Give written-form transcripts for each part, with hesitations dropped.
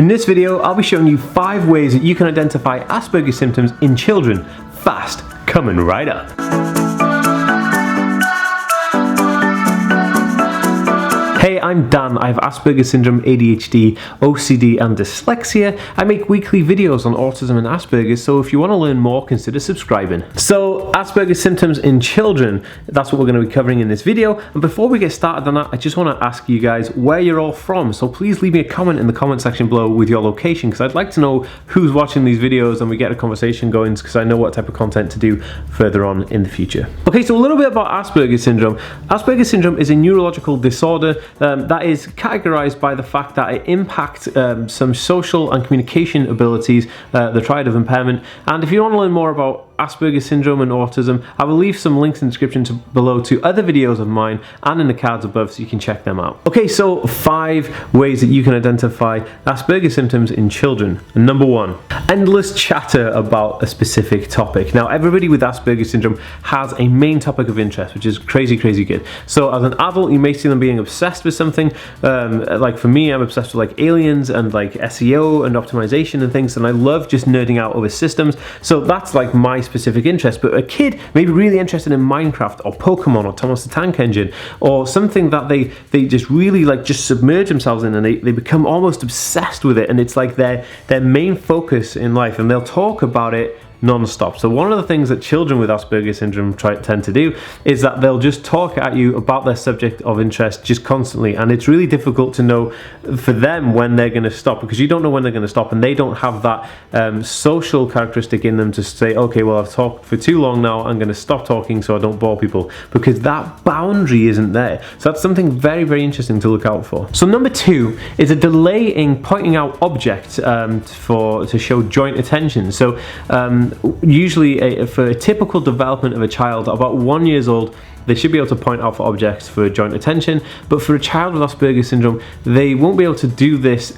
In this video, I'll be showing you 5 ways that you can identify Asperger's symptoms in children. Fast, coming right up. Hey, I'm Dan. I have Asperger's Syndrome, ADHD, OCD and dyslexia. I make weekly videos on autism and Asperger's, so if you want to learn more, consider subscribing. So, Asperger's symptoms in children, that's what we're going to be covering in this video. And before we get started on that, I just want to ask you guys where you're all from. So please leave me a comment in the comment section below with your location, because I'd like to know who's watching these videos and we get a conversation going, because I know what type of content to do further on in the future. Okay, so a little bit about Asperger's Syndrome. Asperger's Syndrome is a neurological disorder that is categorized by the fact that it impacts some social and communication abilities, the triad of impairment. And if you want to learn more about Asperger's Syndrome and autism, I will leave some links in the description below to other videos of mine and in the cards above, so you can check them out. Okay, so 5 ways that you can identify Asperger's symptoms in children. Number 1, endless chatter about a specific topic. Now, everybody with Asperger's Syndrome has a main topic of interest, which is crazy good. So as an adult, you may see them being obsessed with something. Like for me, I'm obsessed with like aliens and like SEO and optimization and things, and I love just nerding out over systems. So that's like my specific interest. But a kid may be really interested in Minecraft or Pokemon or Thomas the Tank Engine, or something that they just really like just submerge themselves in, and they become almost obsessed with it, and it's like their main focus in life, and they'll talk about it non-stop. So one of the things that children with Asperger's Syndrome tend to do is that they'll just talk at you about their subject of interest just constantly, and it's really difficult to know for them when they're going to stop, because you don't know when they're going to stop, and they don't have that social characteristic in them to say, okay, well, I've talked for too long now, I'm going to stop talking so I don't bore people, because that boundary isn't there. So that's something very interesting to look out for. So number 2 is a delay in pointing out objects to show joint attention. So usually for a typical development of a child, about 1 year old, they should be able to point out for objects for joint attention. But for a child with Asperger's Syndrome, they won't be able to do this.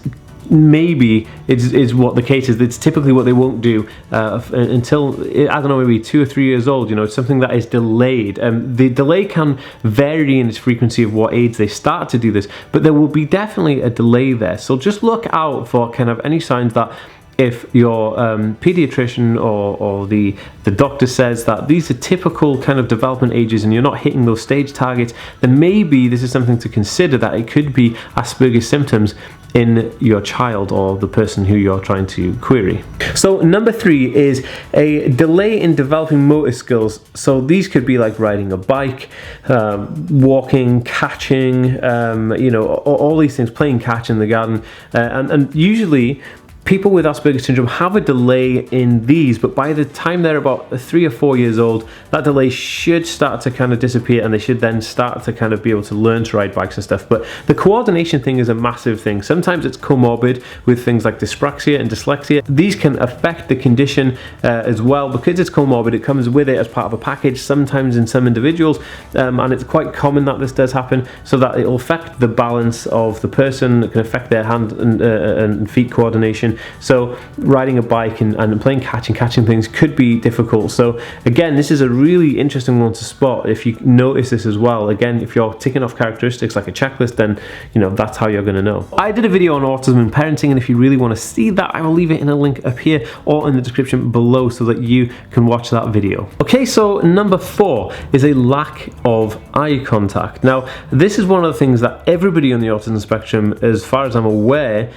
Maybe is what the case is. It's typically what they won't do until, I don't know, maybe 2 or 3 years old. You know, it's something that is delayed. The delay can vary in its frequency of what age they start to do this, but there will be definitely a delay there. So just look out for kind of any signs that, if your pediatrician or the doctor says that these are typical kind of development ages and you're not hitting those stage targets, then maybe this is something to consider, that it could be Asperger's symptoms in your child or the person who you're trying to query. So number 3 is a delay in developing motor skills. So these could be like riding a bike, walking, catching, you know, all these things, playing catch in the garden, and usually people with Asperger's Syndrome have a delay in these, but by the time they're about 3 or 4 years old, that delay should start to kind of disappear, and they should then start to kind of be able to learn to ride bikes and stuff. But the coordination thing is a massive thing. Sometimes it's comorbid with things like dyspraxia and dyslexia. These can affect the condition as well. Because it's comorbid, it comes with it as part of a package, sometimes in some individuals, and it's quite common that this does happen, so that it will affect the balance of the person. It can affect their hand and feet coordination. So riding a bike and playing catch and catching things could be difficult. So again, this is a really interesting one to spot if you notice this as well. Again, if you're ticking off characteristics like a checklist, then you know that's how you're going to know. I did a video on autism and parenting, and if you really want to see that, I will leave it in a link up here or in the description below so that you can watch that video. Okay, so number 4 is a lack of eye contact. Now, this is one of the things that everybody on the autism spectrum, as far as I'm aware,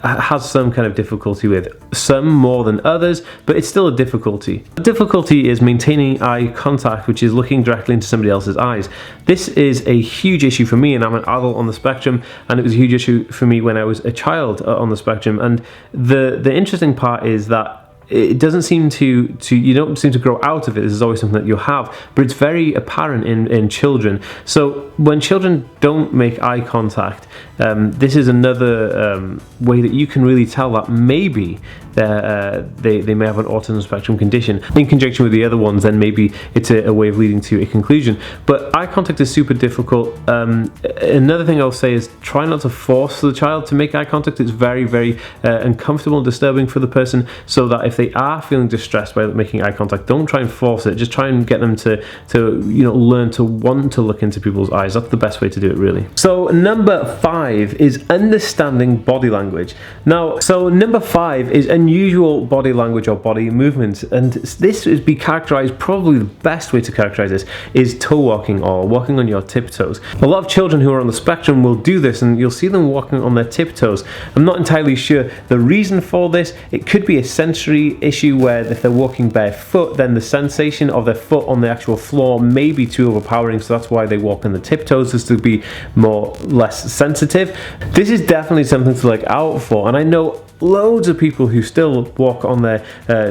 has some kind of difficulty with. Some more than others, but it's still a difficulty. The difficulty is maintaining eye contact, which is looking directly into somebody else's eyes. This is a huge issue for me, and I'm an adult on the spectrum, and it was a huge issue for me when I was a child on the spectrum. And the interesting part is that it doesn't seem to you don't seem to grow out of it. This is always something that you'll have, but it's very apparent in children. So when children don't make eye contact, this is another way that you can really tell that maybe they may have an autism spectrum condition. In conjunction with the other ones, then maybe it's a way of leading to a conclusion. But eye contact is super difficult. Another thing I'll say is try not to force the child to make eye contact. It's very uncomfortable and disturbing for the person, so that if they are feeling distressed by making eye contact, don't try and force it. Just try and get them to learn to want to look into people's eyes. That's the best way to do it, really. So number 5 is understanding body language. Now, so number 5 is unusual body language or body movements, and this is be characterized, probably the best way to characterize this is toe walking or walking on your tiptoes. A lot of children who are on the spectrum will do this, and you'll see them walking on their tiptoes. I'm not entirely sure the reason for this. It could be a sensory issue where if they're walking barefoot, then the sensation of their foot on the actual floor may be too overpowering, so that's why they walk on the tiptoes, just to be less sensitive. This is definitely something to look out for, and I know loads of people who still walk on their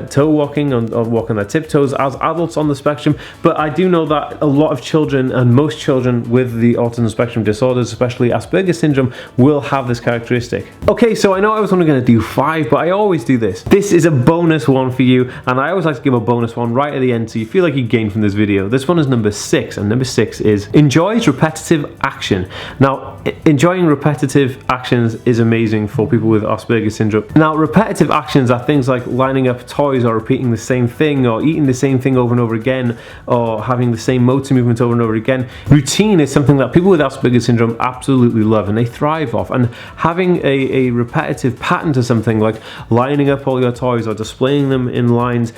toe walking or walk on their tiptoes as adults on the spectrum, but I do know that a lot of children, and most children with the autism spectrum disorders, especially Asperger's syndrome, will have this characteristic. Okay, so I know I was only going to do 5, but I always do this. This is a bonus one for you, and I always like to give a bonus one right at the end so you feel like you gain from this video. This one is number 6, and number 6 is enjoys repetitive action. Now, enjoying repetitive actions is amazing for people with Asperger's syndrome. Now, repetitive actions are things like lining up toys or repeating the same thing or eating the same thing over and over again or having the same motor movement over and over again. Routine is something that people with Asperger's syndrome absolutely love and they thrive off, and having a repetitive pattern to something like lining up all your toys or displaying them in lines,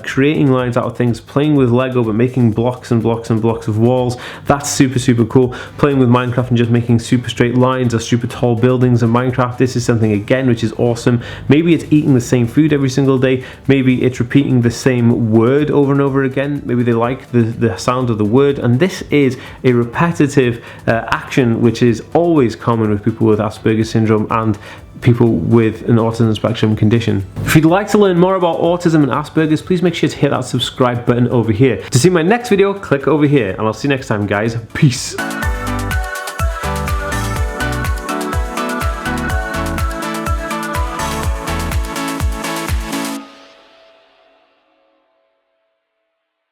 creating lines out of things, playing with Lego but making blocks and blocks and blocks of walls, that's super, super cool. Playing with Minecraft and just making super straight lines or super tall buildings in Minecraft, this is something again which is awesome. Maybe it's eating the same food every single day, maybe it's repeating the same word over and over again, maybe they like the sound of the word, and this is a repetitive action which is always common with people with Asperger's syndrome and people with an autism spectrum condition. If you'd like to learn more about autism and Asperger's, please make sure to hit that subscribe button over here. To see my next video, click over here, and I'll see you next time, guys. Peace.